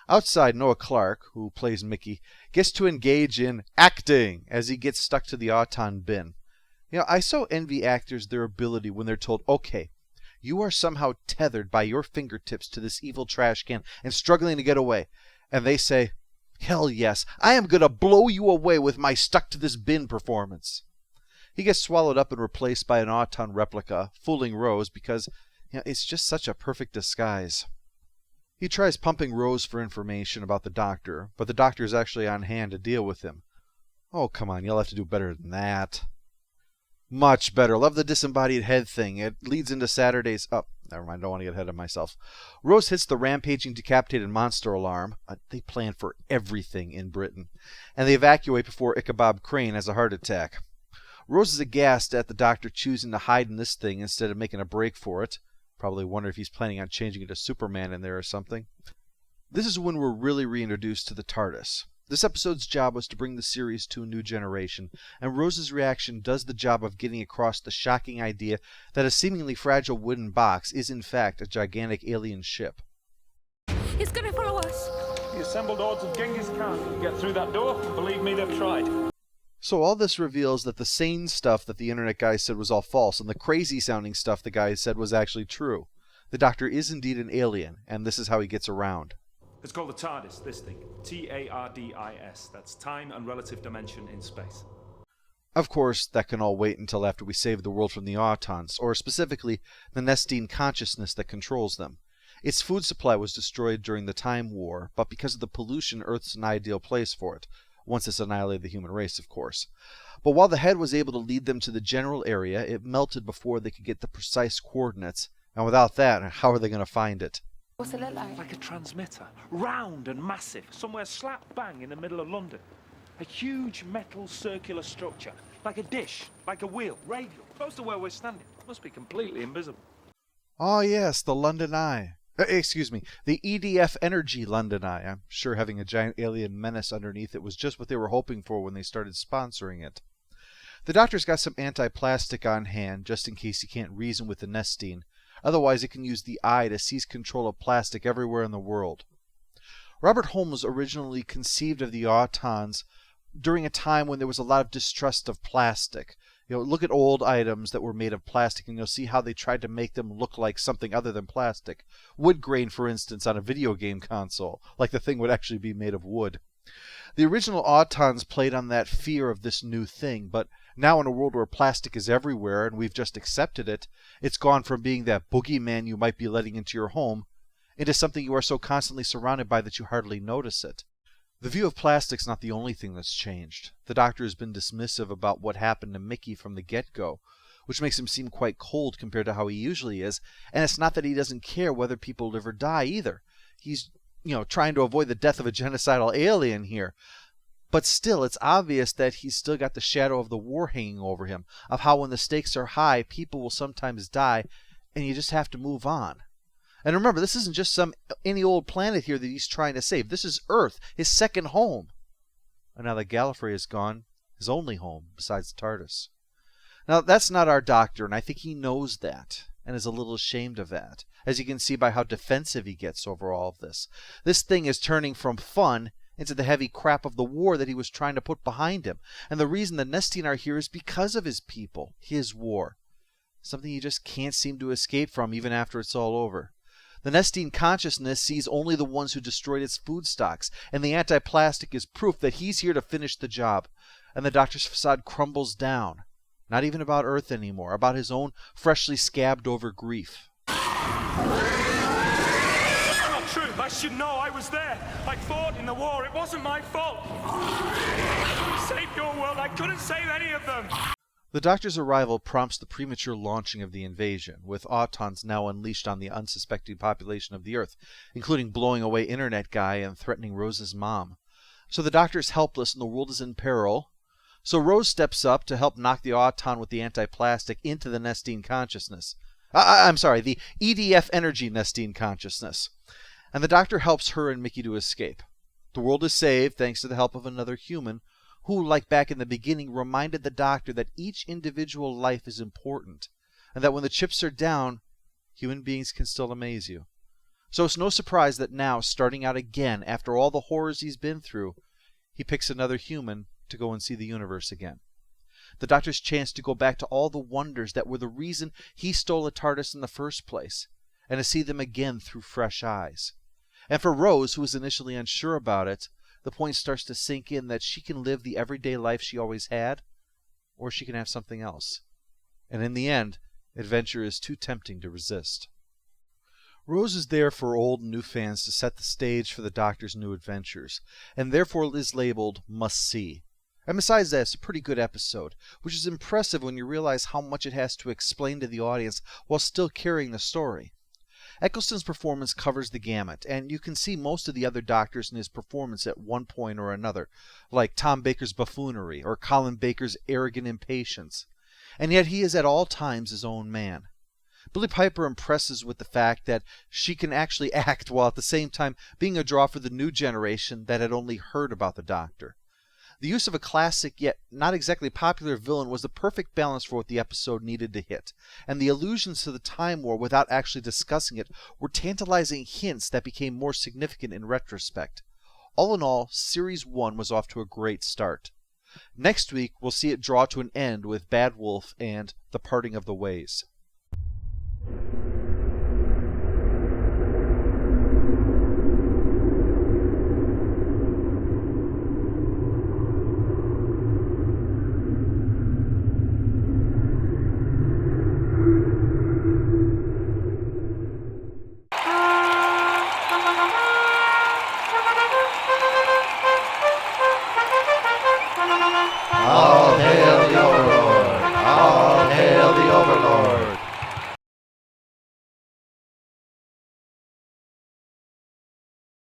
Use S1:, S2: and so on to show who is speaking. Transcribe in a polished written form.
S1: Outside, Noah Clarke, who plays Mickey, gets to engage in acting as he gets stuck to the Auton bin. I so envy actors their ability when they're told, okay, you are somehow tethered by your fingertips to this evil trash can and struggling to get away. And they say, hell yes, I am going to blow you away with my stuck to this bin performance. He gets swallowed up and replaced by an Auton replica, fooling Rose because it's just such a perfect disguise. He tries pumping Rose for information about the doctor, but the doctor is actually on hand to deal with him. Oh, come on, you'll have to do better than that. Much better. Love the disembodied head thing. It leads into Saturday's... Oh, never mind. Don't want to get ahead of myself. Rose hits the rampaging decapitated monster alarm. They plan for everything in Britain. And they evacuate before Ichabod Crane has a heart attack. Rose is aghast at the doctor choosing to hide in this thing instead of making a break for it. Probably wonder if he's planning on changing it to Superman in there or something. This is when we're really reintroduced to the TARDIS. This episode's job was to bring the series to a new generation, and Rose's reaction does the job of getting across the shocking idea that a seemingly fragile wooden box is in fact a gigantic alien ship.
S2: He's gonna follow us.
S3: The assembled odds of Genghis Khan can get through that door, and believe me, they've tried.
S1: So all this reveals that the sane stuff that the internet guy said was all false, and the crazy sounding stuff the guy said was actually true. The Doctor is indeed an alien, and this is how he gets around.
S3: It's called the TARDIS, this thing. TARDIS. That's time and relative dimension in space.
S1: Of course, that can all wait until after we save the world from the Autons, or specifically, the Nestene Consciousness that controls them. Its food supply was destroyed during the Time War, but because of the pollution, Earth's an ideal place for it. Once it's annihilated the human race, of course. But while the head was able to lead them to the general area, it melted before they could get the precise coordinates, and without that, how are they going to find it?
S2: What's it look like?
S3: Like a transmitter. Round and massive. Somewhere slap bang in the middle of London. A huge metal circular structure. Like a dish. Like a wheel. Radial. Close to where we're standing. Must be completely invisible.
S1: Oh yes, the London Eye. Excuse me, the EDF Energy London Eye. I'm sure having a giant alien menace underneath it was just what they were hoping for when they started sponsoring it. The Doctor's got some anti-plastic on hand, just in case he can't reason with the Nestene. Otherwise, it can use the eye to seize control of plastic everywhere in the world. Robert Holmes originally conceived of the Autons during a time when there was a lot of distrust of plastic. Look at old items that were made of plastic, and you'll see how they tried to make them look like something other than plastic. Wood grain, for instance, on a video game console, like the thing would actually be made of wood. The original Autons played on that fear of this new thing, but now in a world where plastic is everywhere and we've just accepted it, it's gone from being that boogeyman you might be letting into your home into something you are so constantly surrounded by that you hardly notice it. The view of plastic's not the only thing that's changed. The Doctor has been dismissive about what happened to Mickey from the get-go, which makes him seem quite cold compared to how he usually is, and it's not that he doesn't care whether people live or die either. He's, trying to avoid the death of a genocidal alien here. But still, it's obvious that he's still got the shadow of the war hanging over him, of how when the stakes are high, people will sometimes die, and you just have to move on. And remember, this isn't just any old planet here that he's trying to save. This is Earth, his second home. And now that Gallifrey is gone, his only home, besides the TARDIS. Now, that's not our Doctor, and I think he knows that, and is a little ashamed of that, as you can see by how defensive he gets over all of this. This thing is turning from fun into the heavy crap of the war that he was trying to put behind him. And the reason the Nestene are here is because of his people, his war. Something he just can't seem to escape from even after it's all over. The Nestene Consciousness sees only the ones who destroyed its food stocks, and the anti-plastic is proof that he's here to finish the job. And the Doctor's facade crumbles down. Not even about Earth anymore, about his own freshly scabbed over grief.
S3: That's not true. I should know. I was there. I fought in the war. It wasn't my fault. I saved your world. I couldn't save any of them.
S1: The Doctor's arrival prompts the premature launching of the invasion, with Autons now unleashed on the unsuspecting population of the Earth, including blowing away Internet Guy and threatening Rose's mom. So the Doctor's helpless and the world is in peril. So Rose steps up to help knock the Auton with the anti-plastic into the Nestene Consciousness. The EDF Energy Nestene Consciousness. And the Doctor helps her and Mickey to escape. The world is saved thanks to the help of another human, who, like back in the beginning, reminded the Doctor that each individual life is important, and that when the chips are down, human beings can still amaze you. So it's no surprise that now, starting out again after all the horrors he's been through, he picks another human to go and see the universe again. The Doctor's chance to go back to all the wonders that were the reason he stole a TARDIS in the first place, and to see them again through fresh eyes. And for Rose, who was initially unsure about it, the point starts to sink in that she can live the everyday life she always had, or she can have something else. And in the end, adventure is too tempting to resist. Rose is there for old and new fans to set the stage for the Doctor's new adventures, and therefore is labeled must-see. And besides that, it's a pretty good episode, which is impressive when you realize how much it has to explain to the audience while still carrying the story. Eccleston's performance covers the gamut, and you can see most of the other Doctors in his performance at one point or another, like Tom Baker's buffoonery or Colin Baker's arrogant impatience. And yet he is at all times his own man. Billie Piper impresses with the fact that she can actually act while at the same time being a draw for the new generation that had only heard about the Doctor. The use of a classic yet not exactly popular villain was the perfect balance for what the episode needed to hit, and the allusions to the Time War without actually discussing it were tantalizing hints that became more significant in retrospect. All in all, Series 1 was off to a great start. Next week, we'll see it draw to an end with Bad Wolf and The Parting of the Ways.